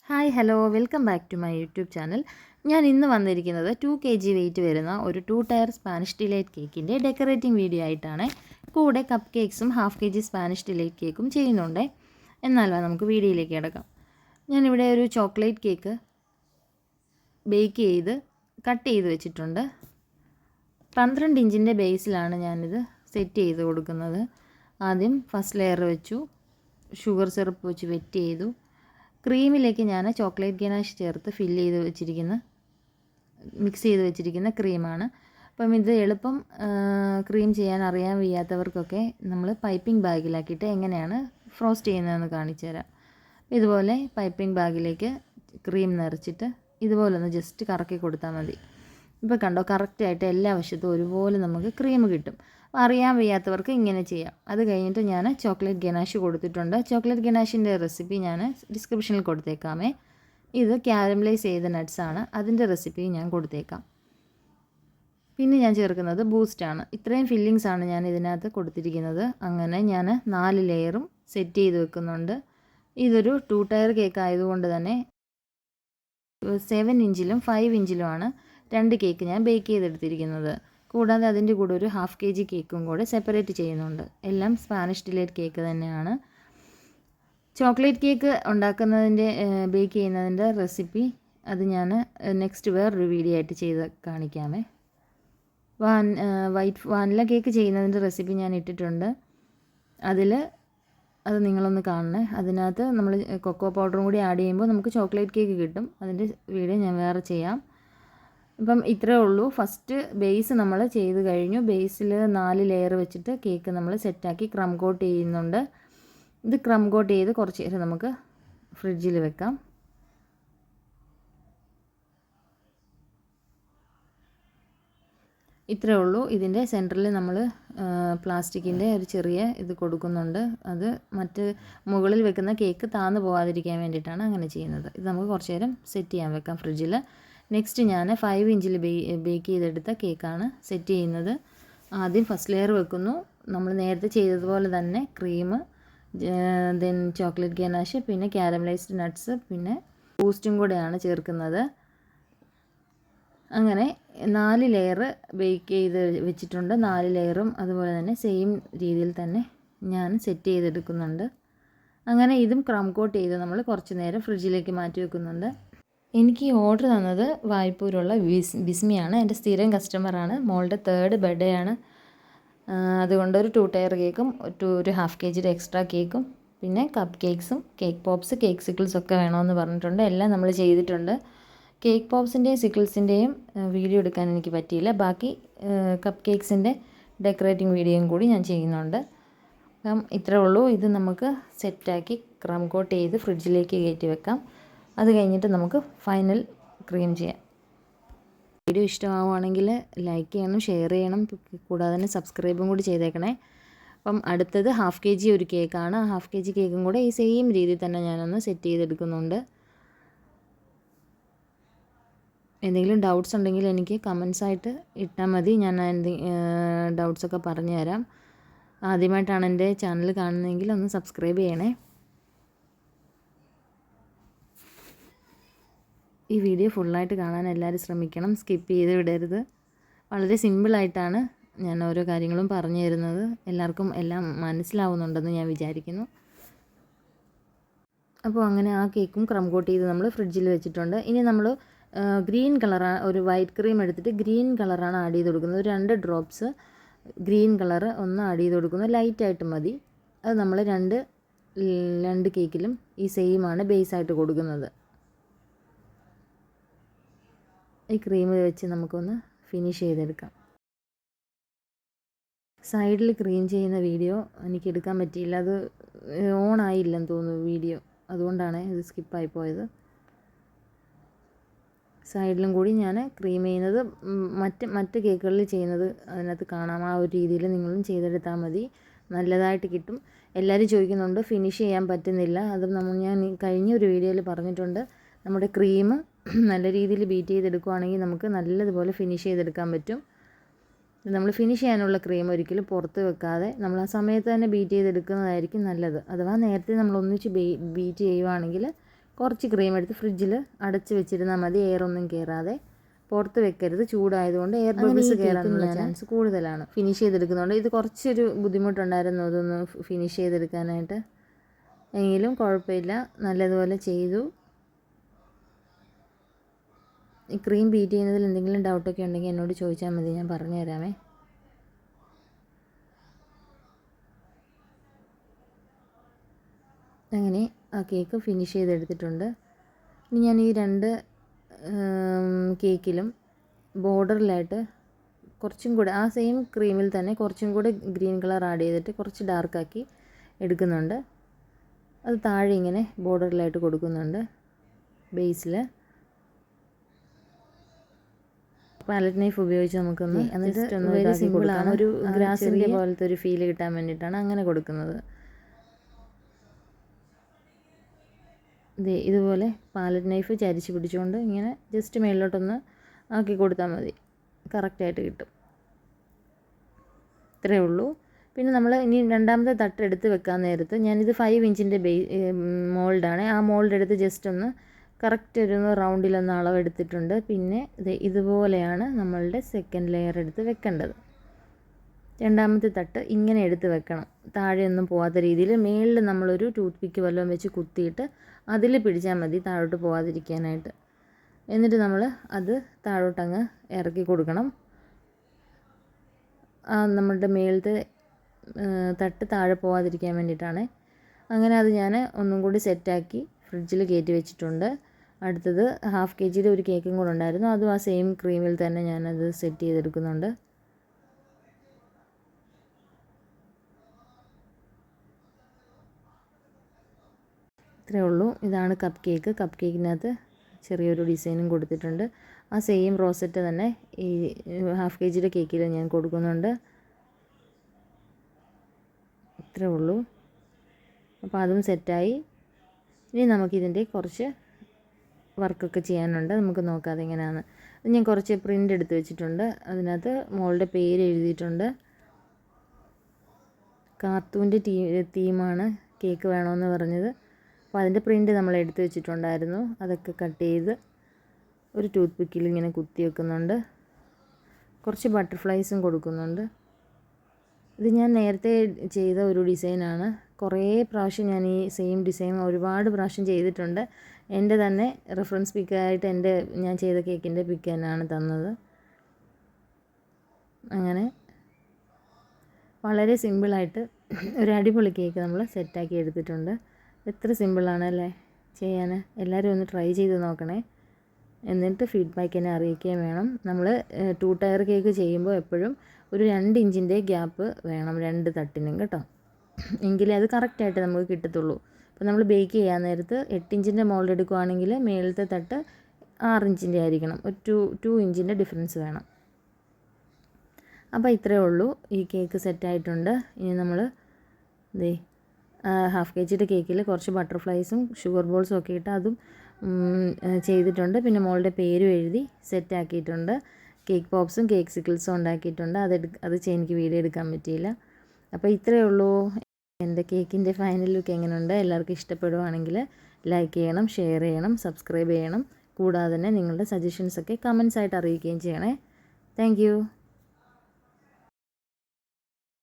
Hi hello welcome back to my YouTube channel. ഞാൻ ഇന്ന് വന്നിരിക്കുന്നത് 2 kg വെയിറ്റ് വരുന്ന ഒരു 2 ടയർ സ്പാനിഷ് ഡിലൈറ്റ് കേക്കിൻ്റെ ഡെക്കറേറ്റിംഗ് വീഡിയോ ആയിട്ടാണ്. കൂടെ കപ്പ് കേക്ക്സും 1/2 kg സ്പാനിഷ് ഡിലൈറ്റ് കേക്കും ചെയ്യുന്നുണ്ട്. എന്നാൽ നമുക്ക് വീഡിയോയിലേക്ക് കിടക്കാം. ഞാനിവിടെ ഒരു ചോക്ലേറ്റ് കേക്ക് ബേക്ക് ചെയ്ത് കട്ട് ചെയ്ത് വെച്ചിട്ടുണ്ട്. 12 ഇഞ്ചിൻ്റെ ബേസിലാണ് ഞാനിത് സെറ്റ് ചെയ്ത് കൊടുക്കുന്നത്. ആദ്യം ഫസ്റ്റ് ലെയർ വെച്ചു, ഷുഗർ സിറപ്പ് വെച്ച് വെറ്റ് ചെയ്തു. ക്രീമിലേക്ക് ഞാൻ ചോക്ലേറ്റ് ഗനാഷ് ചേർത്ത് മിക്സ് ചെയ്ത് വെച്ചിരിക്കുന്ന ക്രീമാണ്. അപ്പം ഇത് എളുപ്പം ക്രീം ചെയ്യാൻ അറിയാൻ വയ്യാത്തവർക്കൊക്കെ നമ്മൾ പൈപ്പിംഗ് ബാഗിലാക്കിയിട്ട് എങ്ങനെയാണ് ഫ്രോസ്റ്റ് ചെയ്യുന്നതെന്ന് കാണിച്ചു തരാം. ഇതുപോലെ പൈപ്പിംഗ് ബാഗിലേക്ക് ക്രീം നിറച്ചിട്ട് ഇതുപോലെ ജസ്റ്റ് കറക്കി കൊടുത്താൽ മതി. ഇപ്പോൾ കണ്ടോ, കറക്റ്റായിട്ട് എല്ലാ വശത്തും ഒരുപോലെ നമുക്ക് ക്രീം കിട്ടും. അറിയാൻ വയ്യാത്തവർക്ക് ഇങ്ങനെ ചെയ്യാം. അത് കഴിഞ്ഞിട്ട് ഞാൻ ചോക്ലേറ്റ് ഗനാഷ് കൊടുത്തിട്ടുണ്ട്. ചോക്ലേറ്റ് ഗനാഷിൻ്റെ റെസിപ്പി ഞാൻ ഡിസ്ക്രിപ്ഷനിൽ കൊടുത്തേക്കാമേ. ഇത് ക്യാരമലൈസ് ചെയ്ത നട്ട്സാണ്, അതിൻ്റെ റെസിപ്പി ഞാൻ കൊടുത്തേക്കാം. പിന്നെ ഞാൻ ചേർക്കുന്നത് ബൂസ്റ്റാണ്. ഇത്രയും ഫില്ലിങ്സാണ് ഞാൻ ഇതിനകത്ത് കൊടുത്തിരിക്കുന്നത്. അങ്ങനെ ഞാൻ 4 ലെയറും സെറ്റ് ചെയ്ത് വെക്കുന്നുണ്ട്. ഇതൊരു 2 ടയർ കേക്ക് ആയതുകൊണ്ട് തന്നെ 7 ഇഞ്ചിലും 5 ഇഞ്ചിലുമാണ് 2 കേക്ക് ഞാൻ ബേക്ക് ചെയ്തെടുത്തിരിക്കുന്നത്. കൂടാതെ അതിൻ്റെ കൂടെ ഒരു 1/2 kg കേക്കും കൂടെ സെപ്പറേറ്റ് ചെയ്യുന്നുണ്ട്. എല്ലാം സ്പാനിഷ് ഡിലൈറ്റ് കേക്ക് തന്നെയാണ്. ചോക്ലേറ്റ് കേക്ക് ബേക്ക് ചെയ്യുന്നതിൻ്റെ റെസിപ്പി അത് ഞാൻ നെക്സ്റ്റ് വേറൊരു വീഡിയോ ആയിട്ട് ചെയ്ത് കാണിക്കാമേ. വാനില കേക്ക് ചെയ്യുന്നതിൻ്റെ റെസിപ്പി ഞാൻ ഇട്ടിട്ടുണ്ട്. അത് നിങ്ങളൊന്ന് കാണണേ. അതിനകത്ത് നമ്മൾ കൊക്കോ പൗഡറും കൂടി ആഡ് ചെയ്യുമ്പോൾ നമുക്ക് ചോക്ലേറ്റ് കേക്ക് കിട്ടും. അതിൻ്റെ വീഡിയോ ഞാൻ വേറെ ചെയ്യാം. ഇപ്പം ഇത്രയേ ഉള്ളൂ. ഫസ്റ്റ് ബേസ് നമ്മൾ ചെയ്ത് കഴിഞ്ഞു. ബേസിൽ 4 ലെയർ വെച്ചിട്ട് കേക്ക് നമ്മൾ സെറ്റാക്കി ക്രം കോട്ട് ചെയ്യുന്നുണ്ട്. ഇത് ക്രം കോട്ട് ചെയ്ത് കുറച്ച് നേരം നമുക്ക് ഫ്രിഡ്ജിൽ വെക്കാം. ഇത്രയേ ഉള്ളൂ. ഇതിൻ്റെ സെൻറ്ററിൽ നമ്മൾ പ്ലാസ്റ്റിക്കിൻ്റെ ഒരു ചെറിയ ഇത് കൊടുക്കുന്നുണ്ട്. അത് മുകളിൽ വെക്കുന്ന കേക്ക് താന്നു പോകാതിരിക്കാൻ വേണ്ടിയിട്ടാണ് അങ്ങനെ ചെയ്യുന്നത്. ഇത് നമുക്ക് കുറച്ച് നേരം സെറ്റ് ചെയ്യാൻ വെക്കാം ഫ്രിഡ്ജിൽ. നെക്സ്റ്റ് ഞാൻ 5 ഇഞ്ചിൽ ബേക്ക് ചെയ്തെടുത്ത കേക്കാണ് സെറ്റ് ചെയ്യുന്നത്. ആദ്യം ഫസ്റ്റ് ലെയർ വെക്കുന്നു. നമ്മൾ നേരത്തെ ചെയ്തതുപോലെ തന്നെ ക്രീം, ദെൻ ചോക്ലേറ്റ് ഗനാഷ്, പിന്നെ ക്യാരമലൈസ്ഡ് നട്ട്സ്, പിന്നെ ബൂസ്റ്റും കൂടെയാണ് ചേർക്കുന്നത്. അങ്ങനെ 4 ലെയർ ബേക്ക് ചെയ്ത് വെച്ചിട്ടുണ്ട്. 4 ലെയറും അതുപോലെ തന്നെ സെയിം രീതിയിൽ തന്നെ ഞാൻ സെറ്റ് ചെയ്തെടുക്കുന്നുണ്ട്. അങ്ങനെ ഇതും ക്രം കോട്ട് ചെയ്ത് നമ്മൾ കുറച്ച് നേരം ഫ്രിഡ്ജിലേക്ക് മാറ്റി വെക്കുന്നുണ്ട്. എനിക്ക് ഈ ഓർഡർ തന്നത് വായ്പൂരുള്ള ബിസ്മിയാണ്. എൻ്റെ സ്ഥിരം കസ്റ്റമറാണ്. മോളുടെ 3rd ബർത്ത്ഡേ ആണ്. അതുകൊണ്ട് ഒരു 2 ടയർ കേക്കും ഒരു 1/2 kg എക്സ്ട്രാ കേക്കും പിന്നെ കപ്പ് കേക്ക്സും കേക്ക് പോപ്സ്, കേക്ക് സിക്കിൾസും ഒക്കെ വേണമെന്ന് പറഞ്ഞിട്ടുണ്ട്. എല്ലാം നമ്മൾ ചെയ്തിട്ടുണ്ട്. കേക്ക് പോപ്സിൻ്റെയും സിക്കിൾസിൻ്റെയും വീഡിയോ എടുക്കാൻ എനിക്ക് പറ്റിയില്ല. ബാക്കി കപ്പ് കേക്ക്സിൻ്റെ ഡെക്കറേറ്റിംഗ് വീഡിയോയും കൂടി ഞാൻ ചെയ്യുന്നുണ്ട്. അപ്പം ഇത്രേ ഉള്ളൂ. ഇത് നമുക്ക് സെറ്റാക്കി ക്രം കോട്ട് ചെയ്ത് ഫ്രിഡ്ജിലേക്ക് കയറ്റി വെക്കാം. അത് കഴിഞ്ഞിട്ട് നമുക്ക് ഫൈനൽ ക്രീം ചെയ്യാം. വീഡിയോ ഇഷ്ടമാവുകയാണെങ്കിൽ ലൈക്ക് ചെയ്യണം, ഷെയർ ചെയ്യണം, കൂടാതെ തന്നെ സബ്സ്ക്രൈബും കൂടി ചെയ്തേക്കണേ. അപ്പം അടുത്തത് 1/2 kg ഒരു കേക്കാണ്. 1/2 kg കേക്കും കൂടെ ഈ സെയിം രീതിയിൽ തന്നെ ഞാനൊന്ന് സെറ്റ് ചെയ്തെടുക്കുന്നുണ്ട്. എന്തെങ്കിലും ഡൗട്ട്സ് ഉണ്ടെങ്കിൽ എനിക്ക് കമൻസ് ആയിട്ട് ഇട്ടാൽ മതി. ഞാൻ ഡൗട്ട്സൊക്കെ പറഞ്ഞു തരാം. ആദ്യമായിട്ടാണ് എൻ്റെ ചാനൽ കാണുന്നതെങ്കിൽ ഒന്ന് സബ്സ്ക്രൈബ് ചെയ്യണേ. ഈ വീഡിയോ ഫുള്ളായിട്ട് കാണാൻ എല്ലാവരും ശ്രമിക്കണം, സ്കിപ്പ് ചെയ്ത് വിടരുത്. വളരെ സിമ്പിളായിട്ടാണ് ഞാൻ ഓരോ കാര്യങ്ങളും പറഞ്ഞു തരുന്നത്. എല്ലാവർക്കും എല്ലാം മനസ്സിലാവുന്നുണ്ടെന്ന് ഞാൻ വിചാരിക്കുന്നു. അപ്പോൾ അങ്ങനെ ആ കേക്കും ക്രം കോട്ട് ചെയ്ത് നമ്മൾ ഫ്രിഡ്ജിൽ വെച്ചിട്ടുണ്ട്. ഇനി നമ്മൾ ഗ്രീൻ കളറാണ്, ഒരു വൈറ്റ് ക്രീം എടുത്തിട്ട് ഗ്രീൻ കളറാണ് ആഡ് ചെയ്ത് കൊടുക്കുന്നത്. ഒരു 2 ഡ്രോപ്സ് ഗ്രീൻ കളർ ഒന്ന് ആഡ് ചെയ്ത് കൊടുക്കുന്നത്. ലൈറ്റായിട്ട് മതി. അത് നമ്മൾ രണ്ട് കേക്കിലും ഈ സെയിമാണ് ബേസായിട്ട് കൊടുക്കുന്നത്. ഈ ക്രീം വെച്ച് നമുക്കൊന്ന് ഫിനിഷ് ചെയ്തെടുക്കാം. സൈഡിൽ ക്രീം ചെയ്യുന്ന വീഡിയോ എനിക്ക് എടുക്കാൻ പറ്റിയില്ല. അത് ഓൺ ആയില്ലെന്ന് തോന്നുന്നു വീഡിയോ. അതുകൊണ്ടാണ് ഇത് സ്കിപ്പായി പോയത്. സൈഡിലും കൂടി ഞാൻ ക്രീം ചെയ്യുന്നത് മറ്റ് കേക്കുകളിൽ ചെയ്യുന്നത് അതിനകത്ത് കാണാം. ആ ഒരു രീതിയിൽ നിങ്ങളും ചെയ്തെടുത്താൽ മതി, നല്ലതായിട്ട് കിട്ടും. എല്ലാവരും ചോദിക്കുന്നുണ്ട് ഫിനിഷ് ചെയ്യാൻ പറ്റുന്നില്ല. അത് ഞാൻ കഴിഞ്ഞ ഒരു വീഡിയോയിൽ പറഞ്ഞിട്ടുണ്ട്. നമ്മുടെ ക്രീം നല്ല രീതിയിൽ ബീറ്റ് ചെയ്തെടുക്കുകയാണെങ്കിൽ നമുക്ക് നല്ലതുപോലെ ഫിനിഷ് ചെയ്തെടുക്കാൻ പറ്റും. നമ്മൾ ഫിനിഷ് ചെയ്യാനുള്ള ക്രീം ഒരിക്കലും പുറത്ത് വെക്കാതെ നമ്മൾ ആ സമയത്ത് തന്നെ ബീറ്റ് ചെയ്തെടുക്കുന്നതായിരിക്കും നല്ലത്. അഥവാ നേരത്തെ നമ്മൾ ഒന്നിച്ച് ബീറ്റ് ചെയ്യുവാണെങ്കിൽ കുറച്ച് ക്രീം എടുത്ത് ഫ്രിഡ്ജിൽ അടച്ച് വെച്ചിരുന്നാൽ മതി, എയറൊന്നും കയറാതെ. പുറത്ത് വെക്കരുത്, ചൂടായതുകൊണ്ട് എയർ ബബിൾസ് കയറാനുള്ള ചാൻസ് കൂടുതലാണ്. ഫിനിഷ് ചെയ്തെടുക്കുന്നുണ്ട്. ഇത് കുറച്ചൊരു ബുദ്ധിമുട്ടുണ്ടായിരുന്നു അതൊന്ന് ഫിനിഷ് ചെയ്തെടുക്കാനായിട്ട്, എങ്കിലും കുഴപ്പമില്ല, നല്ലതുപോലെ ചെയ്തു. ഈ ക്രീം ബീറ്റ് ചെയ്യുന്നതിൽ എന്തെങ്കിലും ഡൗട്ടൊക്കെ ഉണ്ടെങ്കിൽ എന്നോട് ചോദിച്ചാൽ മതി, ഞാൻ പറഞ്ഞു തരാമേ. അങ്ങനെ ആ കേക്ക് ഫിനിഷ് ചെയ്തെടുത്തിട്ടുണ്ട്. ഇനി ഞാൻ ഈ 2 കേക്കിലും ബോർഡറിലായിട്ട് കുറച്ചും കൂടെ ആ സെയിം ക്രീമിൽ തന്നെ കുറച്ചും കൂടെ ഗ്രീൻ കളർ ആഡ് ചെയ്തിട്ട് കുറച്ച് ഡാർക്കാക്കി എടുക്കുന്നുണ്ട്. അത് താഴെ ഇങ്ങനെ ബോർഡറിലായിട്ട് കൊടുക്കുന്നുണ്ട് ബേസിൽ. പാലറ്റ് നൈഫ് ഉപയോഗിച്ച് നമുക്കൊന്ന് ജസ്റ്റ് ഒന്ന് ഇതാക്കി കൊടുക്കാം. ഒരു ഗ്രാസിൻ്റെ പോലത്തെ ഒരു ഫീൽ കിട്ടാൻ വേണ്ടിയിട്ടാണ് അങ്ങനെ കൊടുക്കുന്നത്. ഇതുപോലെ പാലറ്റ് നൈഫ് ചരിച്ച് പിടിച്ചുകൊണ്ട് ഇങ്ങനെ ജസ്റ്റ് മേളിലോട്ടൊന്ന് ആക്കി കൊടുത്താൽ മതി, കറക്റ്റായിട്ട് കിട്ടും. ഇത്രയേ ഉള്ളൂ. പിന്നെ നമ്മൾ ഇനി രണ്ടാമത്തെ തട്ട് എടുത്ത് വെക്കാൻ നേരത്ത് ഞാനിത് 5 ഇഞ്ചിൻ്റെ മോൾഡാണ്. ആ മോൾഡ് എടുത്ത് ജസ്റ്റ് ഒന്ന് കറക്റ്റ് ഒരു റൗണ്ടിലൊന്ന് അളവെടുത്തിട്ടുണ്ട്. പിന്നെ ഇതുപോലെയാണ് നമ്മളുടെ സെക്കൻഡ് ലെയർ എടുത്ത് വെക്കേണ്ടത്. രണ്ടാമത്തെ തട്ട് ഇങ്ങനെ എടുത്ത് വെക്കണം, താഴെയൊന്നും പോകാത്ത രീതിയിൽ. മേളിൽ നമ്മളൊരു ടൂത്ത് പിക്ക് വല്ലതും വെച്ച് കുത്തിയിട്ട് അതിൽ പിടിച്ചാൽ മതി താഴോട്ട് പോകാതിരിക്കാനായിട്ട്. എന്നിട്ട് നമ്മൾ അത് താഴോട്ടങ്ങ് ഇറക്കി കൊടുക്കണം. നമ്മളുടെ മേളത്തെ തട്ട് താഴെ പോകാതിരിക്കാൻ വേണ്ടിയിട്ടാണ്. അങ്ങനെ അത് ഞാൻ ഒന്നും കൂടി സെറ്റാക്കി ഫ്രിഡ്ജിൽ കയറ്റി വെച്ചിട്ടുണ്ട്. അടുത്തത് 1/2 kg ഒരു കേക്കും കൂടെ ഉണ്ടായിരുന്നു, അതും ആ സെയിം ക്രീമിൽ തന്നെ ഞാനത് സെറ്റ് ചെയ്തെടുക്കുന്നുണ്ട്. ഇത്രയേ ഉള്ളൂ. ഇതാണ് കപ്പ് കേക്ക്. കപ്പ് കേക്കിനകത്ത് ചെറിയൊരു ഡിസൈനും കൊടുത്തിട്ടുണ്ട്. ആ സെയിം റോസറ്റ് തന്നെ ഈ 1/2 kg കേക്കിൽ ഞാൻ കൊടുക്കുന്നുണ്ട്. ഇത്രയേ ഉള്ളൂ. അപ്പോൾ അതും സെറ്റായി. ഇനി നമുക്കിതിൻ്റെ കുറച്ച് വർക്കൊക്കെ ചെയ്യാനുണ്ട്, നമുക്ക് നോക്കാം അതെങ്ങനെയാണ്. ഞാൻ കുറച്ച് പ്രിൻ്റ് എടുത്ത് വെച്ചിട്ടുണ്ട്. അതിനകത്ത് മോളുടെ പേര് എഴുതിയിട്ടുണ്ട്. കാർട്ടൂൻ്റെ തീമാണ് കേക്ക് വേണമെന്ന് പറഞ്ഞത്. അപ്പോൾ അതിൻ്റെ പ്രിൻ്റ് നമ്മൾ എടുത്ത് വെച്ചിട്ടുണ്ടായിരുന്നു. അതൊക്കെ കട്ട് ചെയ്ത് ഒരു ടൂത്ത് പിക്കിൽ ഇങ്ങനെ കുത്തി വെക്കുന്നുണ്ട്. കുറച്ച് ബട്ടർഫ്ലൈസും കൊടുക്കുന്നുണ്ട്. ഇത് ഞാൻ നേരത്തെ ചെയ്ത ഒരു ഡിസൈനാണ്. കുറേ പ്രാവശ്യം ഞാൻ ഈ സെയിം ഡിസൈൻ ഒരുപാട് പ്രാവശ്യം ചെയ്തിട്ടുണ്ട്. എൻ്റെ തന്നെ റെഫറൻസ് പിക്കായിട്ട് ഞാൻ ചെയ്ത കേക്കിൻ്റെ പിക്ക് തന്നെയാണ് തന്നത്. അങ്ങനെ വളരെ സിമ്പിളായിട്ട് ഒരു അടിപൊളി കേക്ക് നമ്മൾ സെറ്റാക്കി എടുത്തിട്ടുണ്ട്. എത്ര സിമ്പിളാണ് അല്ലേ ചെയ്യാൻ. എല്ലാവരും ഒന്ന് ട്രൈ ചെയ്ത് നോക്കണേ, എന്നിട്ട് ഫീഡ്ബാക്ക് എന്നെ അറിയിക്കുകയും വേണം. നമ്മൾ 2 ടയർ കേക്ക് ചെയ്യുമ്പോൾ എപ്പോഴും ഒരു 2 ഇഞ്ചിൻ്റെ ഗ്യാപ്പ് വേണം 2 തട്ടിനും കേട്ടോ, എങ്കിലേ അത് കറക്റ്റായിട്ട് നമുക്ക് കിട്ടത്തുള്ളൂ. അപ്പോൾ നമ്മൾ ബേക്ക് ചെയ്യാൻ നേരത്ത് 8 ഇഞ്ചിൻ്റെ മോൾഡ് എടുക്കുകയാണെങ്കിൽ മേളത്തെ തട്ട് 6 ഇഞ്ചിൻ്റെ ആയിരിക്കണം, ഒരു 2 ഇഞ്ചിൻ്റെ ഡിഫറൻസ് വേണം. അപ്പോൾ ഇത്രയേ ഉള്ളൂ. ഈ കേക്ക് സെറ്റായിട്ടുണ്ട്. ഇനി നമ്മൾ 1/2 kg കേക്കിൽ കുറച്ച് ബട്ടർഫ്ലൈസും ഷുഗർ ബോൾസും ഒക്കെ ഇട്ട് അതും ചെയ്തിട്ടുണ്ട്. പിന്നെ മോളുടെ പേരും എഴുതി സെറ്റാക്കിയിട്ടുണ്ട്. കേക്ക് പോപ്സും കേക്ക് സിക്കിൾസും ഉണ്ടാക്കിയിട്ടുണ്ട്. അത് എനിക്ക് വീഡിയോ എടുക്കാൻ പറ്റിയില്ല. അപ്പോൾ ഇത്രയേ ഉള്ളൂ. എൻ്റെ കേക്കിൻ്റെ ഫൈനൽ ലുക്ക് എങ്ങനെയുണ്ട്? എല്ലാവർക്കും ഇഷ്ടപ്പെടുവാണെങ്കിൽ ലൈക്ക് ചെയ്യണം, ഷെയർ ചെയ്യണം, സബ്സ്ക്രൈബ് ചെയ്യണം. കൂടാതെ തന്നെ നിങ്ങളുടെ സജഷൻസൊക്കെ കമൻസ് ആയിട്ട് അറിയിക്കുകയും ചെയ്യണേ. താങ്ക്